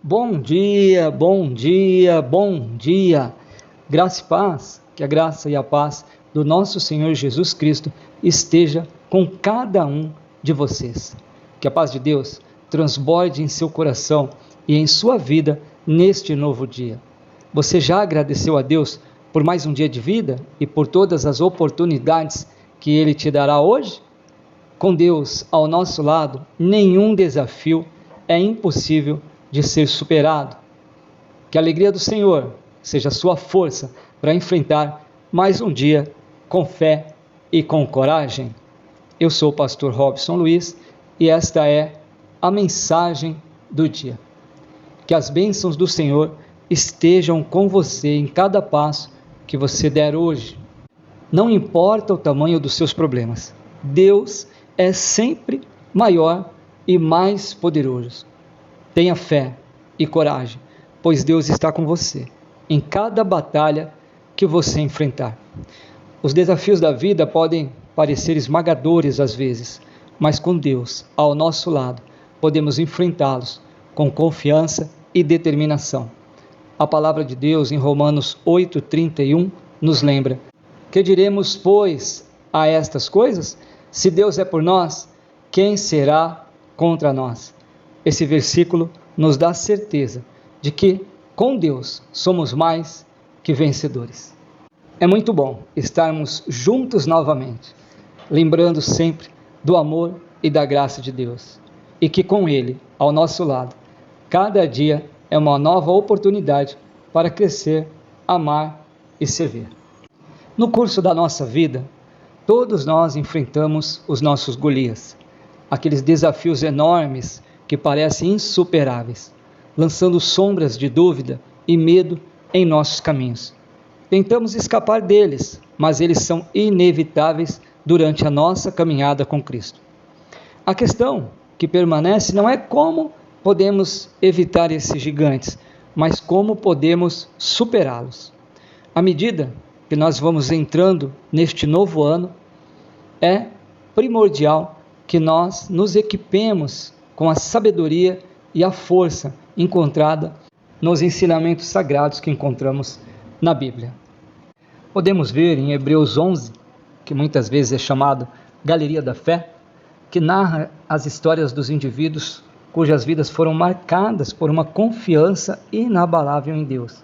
Bom dia, bom dia, bom dia. Graça e paz, que a graça e a paz do nosso Senhor Jesus Cristo esteja com cada um de vocês. Que a paz de Deus transborde em seu coração e em sua vida neste novo dia. Você já agradeceu a Deus por mais um dia de vida e por todas as oportunidades que Ele te dará hoje? Com Deus ao nosso lado, nenhum desafio é impossível de ser superado. Que a alegria do Senhor seja a sua força para enfrentar mais um dia com fé e com coragem. Eu sou o pastor Robson Luiz e esta é a mensagem do dia. Que as bênçãos do Senhor estejam com você em cada passo que você der hoje. Não importa o tamanho dos seus problemas, Deus é sempre maior e mais poderoso. Tenha fé e coragem, pois Deus está com você em cada batalha que você enfrentar. Os desafios da vida podem parecer esmagadores às vezes, mas com Deus ao nosso lado, podemos enfrentá-los com confiança e determinação. A palavra de Deus em Romanos 8:31 nos lembra: que diremos, pois, a estas coisas? Se Deus é por nós, quem será contra nós? Esse versículo nos dá certeza de que com Deus somos mais que vencedores. É muito bom estarmos juntos novamente, lembrando sempre do amor e da graça de Deus, e que com Ele ao nosso lado, cada dia é uma nova oportunidade para crescer, amar e servir. No curso da nossa vida, todos nós enfrentamos os nossos Golias, aqueles desafios enormes que parecem insuperáveis, lançando sombras de dúvida e medo em nossos caminhos. Tentamos escapar deles, mas eles são inevitáveis durante a nossa caminhada com Cristo. A questão que permanece não é como podemos evitar esses gigantes, mas como podemos superá-los. À medida que nós vamos entrando neste novo ano, é primordial que nós nos equipemos com a sabedoria e a força encontrada nos ensinamentos sagrados que encontramos na Bíblia. Podemos ver em Hebreus 11, que muitas vezes é chamado Galeria da Fé, que narra as histórias dos indivíduos cujas vidas foram marcadas por uma confiança inabalável em Deus,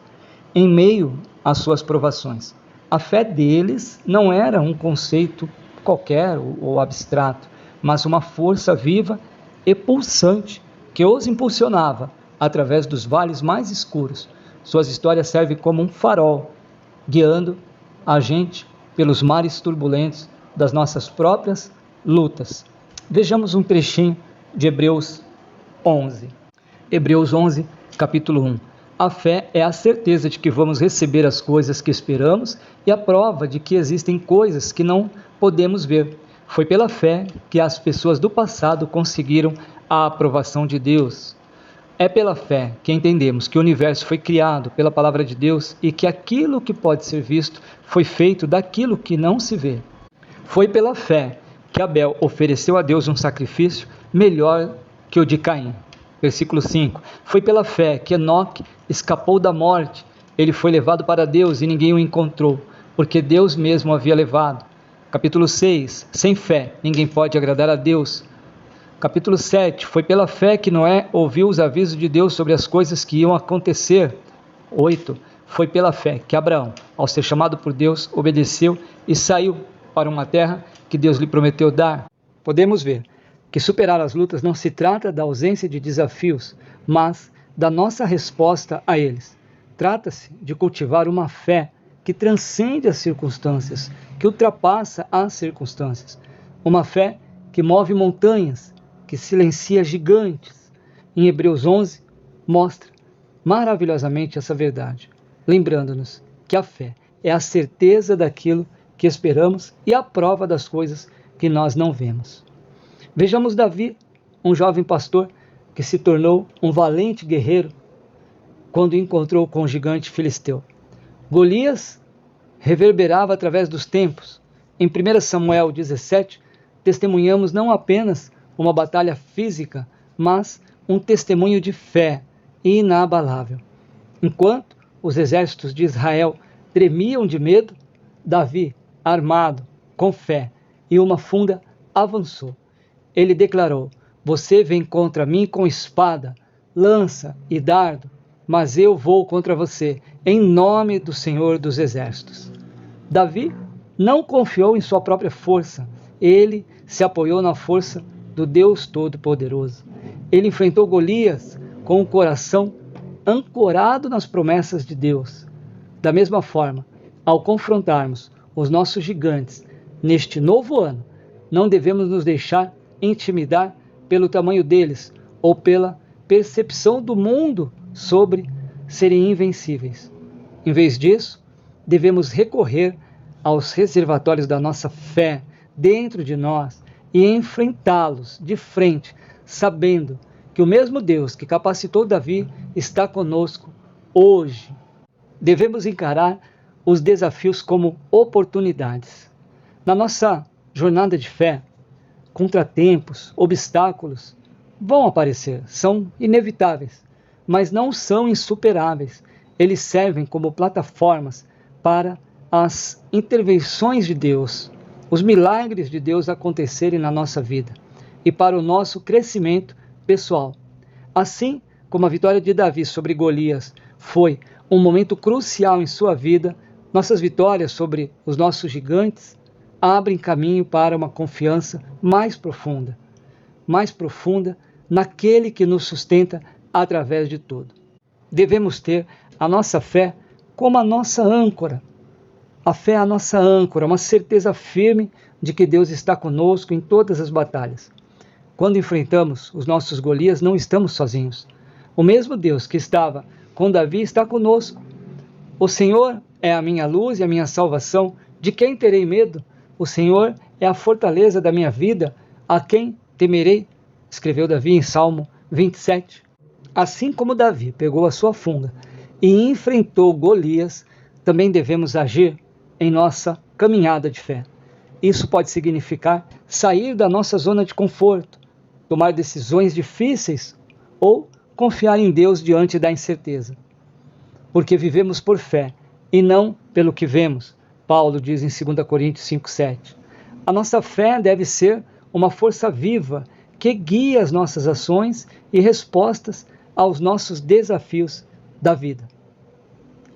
em meio às suas provações. A fé deles não era um conceito qualquer ou abstrato, mas uma força viva e pulsante que os impulsionava através dos vales mais escuros. Suas histórias servem como um farol, guiando a gente pelos mares turbulentos das nossas próprias lutas. Vejamos um trechinho de Hebreus 11. Hebreus 11, capítulo 1. A fé é a certeza de que vamos receber as coisas que esperamos e a prova de que existem coisas que não podemos ver. Foi pela fé que as pessoas do passado conseguiram a aprovação de Deus. É pela fé que entendemos que o universo foi criado pela palavra de Deus e que aquilo que pode ser visto foi feito daquilo que não se vê. Foi pela fé que Abel ofereceu a Deus um sacrifício melhor que o de Caim. Versículo 5. Foi pela fé que Enoque escapou da morte. Ele foi levado para Deus e ninguém o encontrou, porque Deus mesmo o havia levado. Capítulo 6. Sem fé, ninguém pode agradar a Deus. Capítulo 7. Foi pela fé que Noé ouviu os avisos de Deus sobre as coisas que iam acontecer. 8. Foi pela fé que Abraão, ao ser chamado por Deus, obedeceu e saiu para uma terra que Deus lhe prometeu dar. Podemos ver que superar as lutas não se trata da ausência de desafios, mas da nossa resposta a eles. Trata-se de cultivar uma fé que transcende as circunstâncias, que ultrapassa as circunstâncias. Uma fé que move montanhas, que silencia gigantes. Em Hebreus 11, mostra maravilhosamente essa verdade, lembrando-nos que a fé é a certeza daquilo que esperamos e a prova das coisas que nós não vemos. Vejamos Davi, um jovem pastor que se tornou um valente guerreiro quando encontrou com o gigante filisteu. Golias reverberava através dos tempos. Em 1 Samuel 17, testemunhamos não apenas uma batalha física, mas um testemunho de fé e inabalável. Enquanto os exércitos de Israel tremiam de medo, Davi, armado, com fé e uma funda, avançou. Ele declarou: você vem contra mim com espada, lança e dardo, mas eu vou contra você, em nome do Senhor dos Exércitos. Davi não confiou em sua própria força, ele se apoiou na força do Deus Todo-Poderoso. Ele enfrentou Golias com o coração ancorado nas promessas de Deus. Da mesma forma, ao confrontarmos os nossos gigantes neste novo ano, não devemos nos deixar intimidar pelo tamanho deles ou pela percepção do mundo sobre serem invencíveis. Em vez disso, devemos recorrer aos reservatórios da nossa fé dentro de nós e enfrentá-los de frente, sabendo que o mesmo Deus que capacitou Davi está conosco hoje. Devemos encarar os desafios como oportunidades. Na nossa jornada de fé, contratempos, obstáculos vão aparecer, são inevitáveis, mas não são insuperáveis. Eles servem como plataformas para as intervenções de Deus, os milagres de Deus acontecerem na nossa vida e para o nosso crescimento pessoal. Assim como a vitória de Davi sobre Golias foi um momento crucial em sua vida, nossas vitórias sobre os nossos gigantes abrem caminho para uma confiança mais profunda naquele que nos sustenta através de tudo. Devemos ter a nossa fé como a nossa âncora. A fé é a nossa âncora, uma certeza firme de que Deus está conosco em todas as batalhas. Quando enfrentamos os nossos Golias, não estamos sozinhos. O mesmo Deus que estava com Davi está conosco. O Senhor é a minha luz e a minha salvação. De quem terei medo? O Senhor é a fortaleza da minha vida. A quem temerei? Escreveu Davi em Salmo 27. Assim como Davi pegou a sua funda e enfrentou Golias, também devemos agir em nossa caminhada de fé. Isso pode significar sair da nossa zona de conforto, tomar decisões difíceis ou confiar em Deus diante da incerteza. Porque vivemos por fé e não pelo que vemos, Paulo diz em 2 Coríntios 5,7. A nossa fé deve ser uma força viva que guia as nossas ações e respostas aos nossos desafios da vida.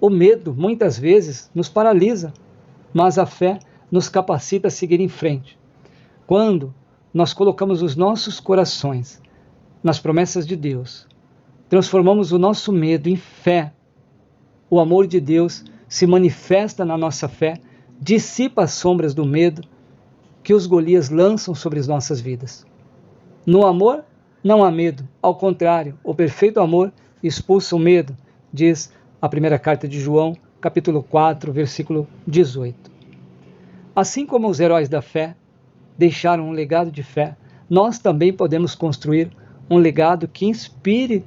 O medo muitas vezes nos paralisa, mas a fé nos capacita a seguir em frente. Quando nós colocamos os nossos corações nas promessas de Deus, transformamos o nosso medo em fé, o amor de Deus se manifesta na nossa fé, dissipa as sombras do medo que os Golias lançam sobre as nossas vidas. No amor não há medo, ao contrário, o perfeito amor expulsa o medo, diz a primeira carta de João, capítulo 4, versículo 18. Assim como os heróis da fé deixaram um legado de fé, nós também podemos construir um legado que inspire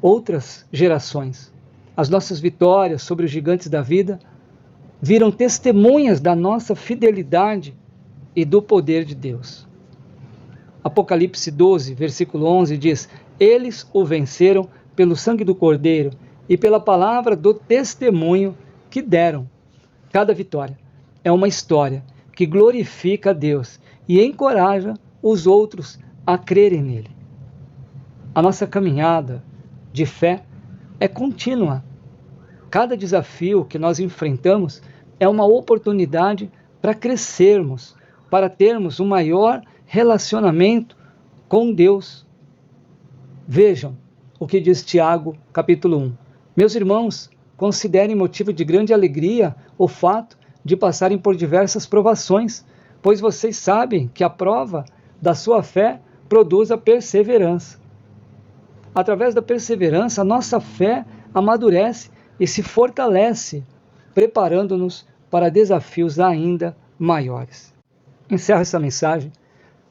outras gerações. As nossas vitórias sobre os gigantes da vida viram testemunhas da nossa fidelidade e do poder de Deus. Apocalipse 12, versículo 11 diz: eles o venceram pelo sangue do Cordeiro e pela palavra do testemunho que deram. Cada vitória é uma história que glorifica a Deus e encoraja os outros a crerem nele. A nossa caminhada de fé é contínua. Cada desafio que nós enfrentamos é uma oportunidade para crescermos, para termos um maior relacionamento com Deus. Vejam o que diz Tiago, capítulo 1. Meus irmãos, considerem motivo de grande alegria o fato de passarem por diversas provações, pois vocês sabem que a prova da sua fé produz a perseverança. Através da perseverança, a nossa fé amadurece e se fortalece, preparando-nos para desafios ainda maiores. Encerro essa mensagem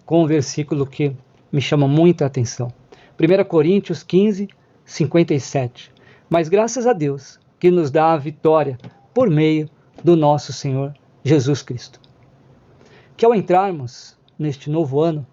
com um versículo que me chama muita atenção. 1 Coríntios 15, 57. Mas graças a Deus que nos dá a vitória por meio do nosso Senhor Jesus Cristo. Que ao entrarmos neste novo ano,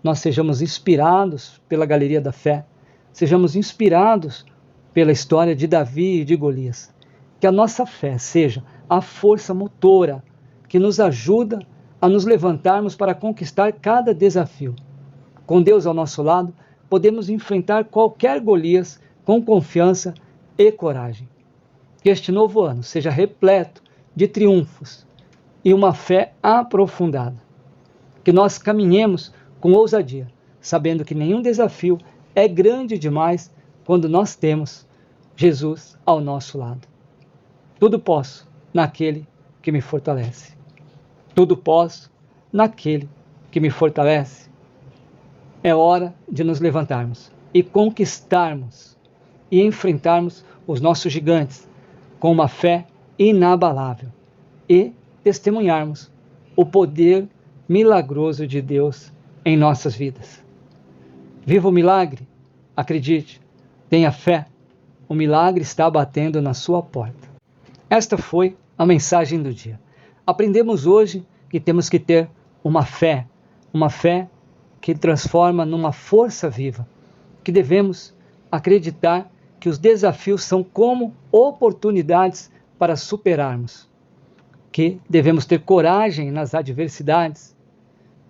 nós sejamos inspirados pela galeria da fé, sejamos inspirados pela história de Davi e de Golias. Que a nossa fé seja a força motora que nos ajuda a nos levantarmos para conquistar cada desafio. Com Deus ao nosso lado, podemos enfrentar qualquer Golias com confiança e coragem. Que este novo ano seja repleto de triunfos e uma fé aprofundada. Que nós caminhemos com ousadia, sabendo que nenhum desafio é grande demais quando nós temos Jesus ao nosso lado. Tudo posso naquele que me fortalece. Tudo posso naquele que me fortalece. É hora de nos levantarmos e conquistarmos e enfrentarmos os nossos gigantes com uma fé inabalável e testemunharmos o poder milagroso de Deus em nossas vidas. Viva o milagre, acredite, tenha fé, o milagre está batendo na sua porta. Esta foi a mensagem do dia. Aprendemos hoje que temos que ter uma fé que transforma numa força viva, que devemos acreditar que os desafios são como oportunidades para superarmos, que devemos ter coragem nas adversidades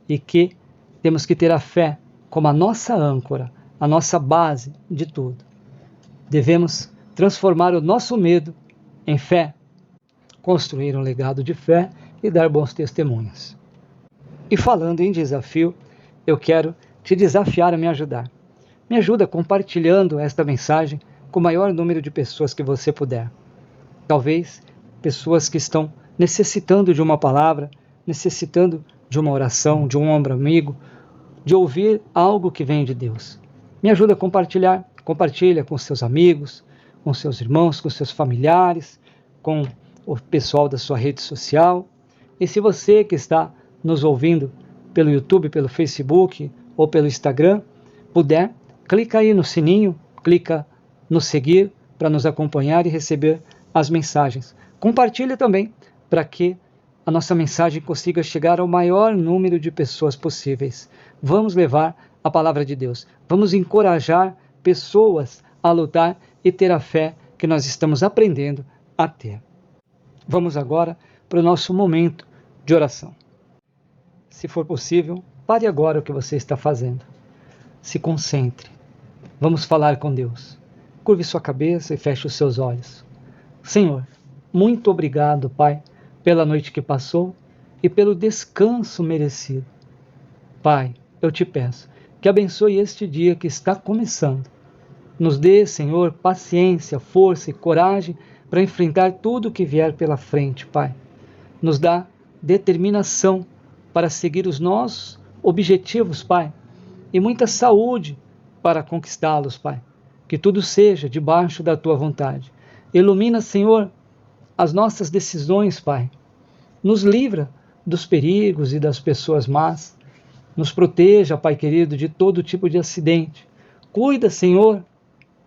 e que temos que ter a fé como a nossa âncora, a nossa base de tudo. Devemos transformar o nosso medo em fé, construir um legado de fé e dar bons testemunhos. E falando em desafio, eu quero te desafiar a me ajudar. Me ajuda compartilhando esta mensagem com o maior número de pessoas que você puder. Talvez pessoas que estão necessitando de uma palavra, necessitando de uma oração, de um ombro amigo, de ouvir algo que vem de Deus. Me ajuda a compartilhar. Compartilha com seus amigos, com seus irmãos, com seus familiares, com o pessoal da sua rede social. E se você que está nos ouvindo pelo YouTube, pelo Facebook ou pelo Instagram, puder, clica aí no sininho, clica no seguir para nos acompanhar e receber as mensagens. Compartilhe também para que a nossa mensagem consiga chegar ao maior número de pessoas possíveis. Vamos levar a palavra de Deus. Vamos encorajar pessoas a lutar e ter a fé que nós estamos aprendendo a ter. Vamos agora para o nosso momento de oração. Se for possível, pare agora o que você está fazendo. Se concentre. Vamos falar com Deus. Curve sua cabeça e feche os seus olhos. Senhor, muito obrigado, Pai, pela noite que passou e pelo descanso merecido. Pai, eu te peço que abençoe este dia que está começando. Nos dê, Senhor, paciência, força e coragem para enfrentar tudo o que vier pela frente, Pai. Nos dá determinação para seguir os nossos objetivos, Pai, e muita saúde para conquistá-los, Pai. Que tudo seja debaixo da Tua vontade. Ilumina, Senhor, as nossas decisões, Pai. Nos livra dos perigos e das pessoas más. Nos proteja, Pai querido, de todo tipo de acidente. Cuida, Senhor,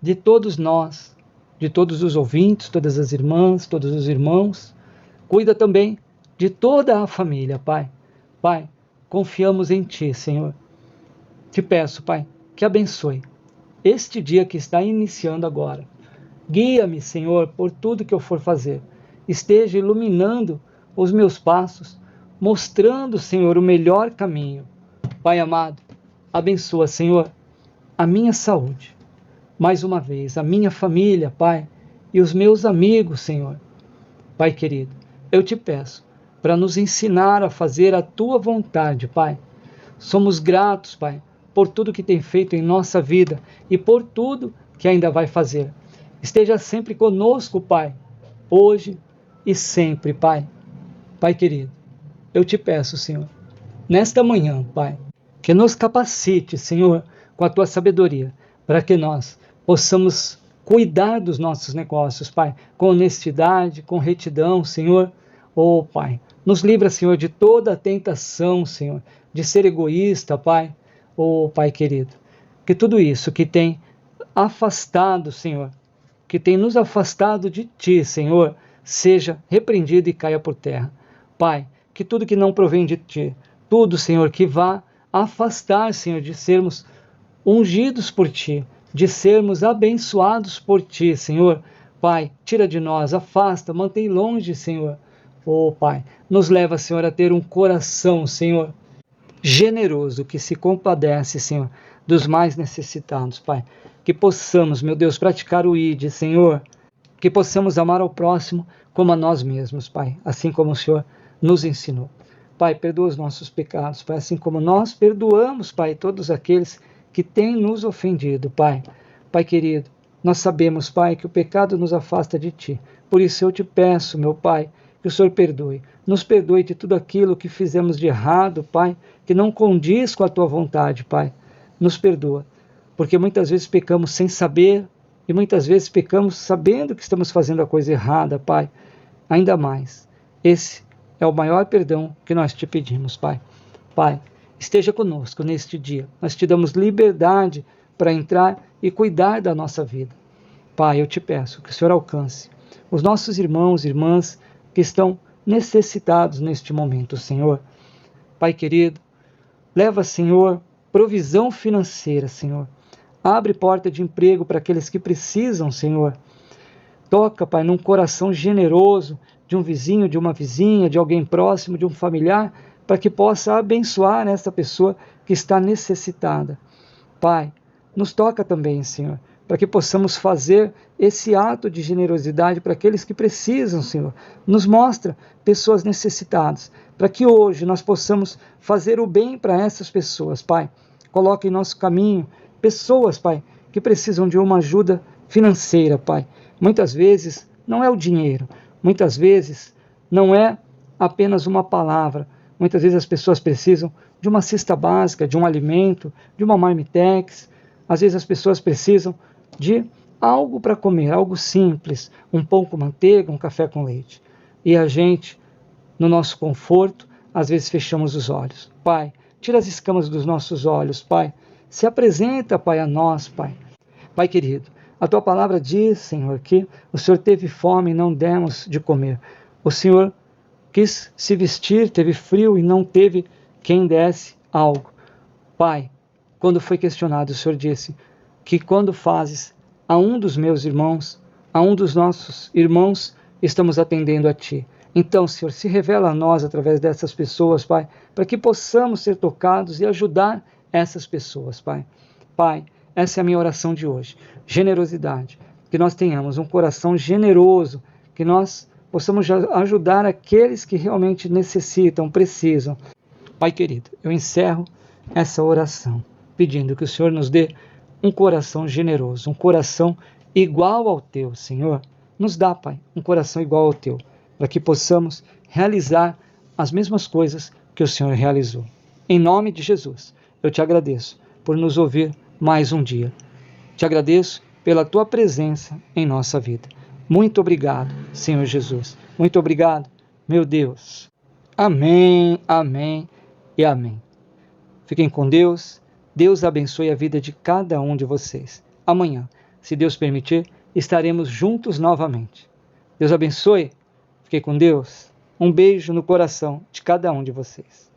de todos nós, de todos os ouvintes, todas as irmãs, todos os irmãos. Cuida também de toda a família, Pai. Pai, confiamos em Ti, Senhor. Te peço, Pai, que abençoe este dia que está iniciando agora. Guia-me, Senhor, por tudo que eu for fazer. Esteja iluminando os meus passos, mostrando, Senhor, o melhor caminho. Pai amado, abençoa, Senhor, a minha saúde. Mais uma vez, a minha família, Pai, e os meus amigos, Senhor. Pai querido, eu te peço para nos ensinar a fazer a Tua vontade, Pai. Somos gratos, Pai, por tudo que tem feito em nossa vida e por tudo que ainda vai fazer. Esteja sempre conosco, Pai, hoje e sempre, Pai. Pai querido, eu te peço, Senhor, nesta manhã, Pai, que nos capacite, Senhor, com a Tua sabedoria, para que nós possamos cuidar dos nossos negócios, Pai, com honestidade, com retidão, Senhor. Oh, Pai, nos livra, Senhor, de toda a tentação, Senhor, de ser egoísta, Pai. Oh, Pai querido, que tudo isso que tem afastado, Senhor, que tem nos afastado de Ti, Senhor, seja repreendido e caia por terra. Pai, que tudo que não provém de Ti, tudo, Senhor, que vá afastar, Senhor, de sermos ungidos por Ti, de sermos abençoados por Ti, Senhor. Pai, tira de nós, afasta, mantém longe, Senhor. Oh, Pai, nos leva, Senhor, a ter um coração, Senhor, generoso, que se compadece, Senhor, dos mais necessitados, Pai. Que possamos, meu Deus, praticar o ID, Senhor. Que possamos amar ao próximo como a nós mesmos, Pai, assim como o Senhor nos ensinou. Pai, perdoa os nossos pecados, Pai, assim como nós perdoamos, Pai, todos aqueles que têm nos ofendido, Pai. Pai querido, nós sabemos, Pai, que o pecado nos afasta de Ti. Por isso eu te peço, meu Pai, que o Senhor perdoe. Nos perdoe de tudo aquilo que fizemos de errado, Pai, que não condiz com a Tua vontade, Pai. Nos perdoa, porque muitas vezes pecamos sem saber e muitas vezes pecamos sabendo que estamos fazendo a coisa errada, Pai. Ainda mais, esse é o maior perdão que nós te pedimos, Pai. Pai, esteja conosco neste dia. Nós te damos liberdade para entrar e cuidar da nossa vida. Pai, eu te peço que o Senhor alcance os nossos irmãos e irmãs que estão necessitados neste momento, Senhor. Pai querido, leva, Senhor, provisão financeira, Senhor. Abre porta de emprego para aqueles que precisam, Senhor. Toca, Pai, num coração generoso de um vizinho, de uma vizinha, de alguém próximo, de um familiar, para que possa abençoar essa pessoa que está necessitada. Pai, nos toca também, Senhor, para que possamos fazer esse ato de generosidade para aqueles que precisam, Senhor. Nos mostra pessoas necessitadas, para que hoje nós possamos fazer o bem para essas pessoas, Pai. Coloque em nosso caminho pessoas, Pai, que precisam de uma ajuda financeira, Pai. Muitas vezes não é o dinheiro, muitas vezes não é apenas uma palavra. Muitas vezes as pessoas precisam de uma cesta básica, de um alimento, de uma marmitex. Às vezes as pessoas precisam de algo para comer, algo simples, um pão com manteiga, um café com leite. E a gente, no nosso conforto, às vezes fechamos os olhos. Pai, tira as escamas dos nossos olhos, Pai. Se apresenta, Pai, a nós, Pai. Pai querido, a Tua palavra diz, Senhor, que o Senhor teve fome e não demos de comer. O Senhor quis se vestir, teve frio e não teve quem desse algo. Pai, quando foi questionado, o Senhor disse que quando fazes a um dos meus irmãos, a um dos nossos irmãos, estamos atendendo a Ti. Então, Senhor, se revela a nós através dessas pessoas, Pai, para que possamos ser tocados e ajudar essas pessoas, Pai. Pai, essa é a minha oração de hoje. Generosidade. Que nós tenhamos um coração generoso, que nós possamos ajudar aqueles que realmente necessitam, precisam. Pai querido, eu encerro essa oração, pedindo que o Senhor nos dê um coração generoso, um coração igual ao Teu, Senhor. Nos dá, Pai, um coração igual ao Teu, para que possamos realizar as mesmas coisas que o Senhor realizou. Em nome de Jesus, eu te agradeço por nos ouvir mais um dia. Te agradeço pela Tua presença em nossa vida. Muito obrigado, Senhor Jesus. Muito obrigado, meu Deus. Amém, amém e amém. Fiquem com Deus. Deus abençoe a vida de cada um de vocês. Amanhã, se Deus permitir, estaremos juntos novamente. Deus abençoe. Fiquem com Deus. Um beijo no coração de cada um de vocês.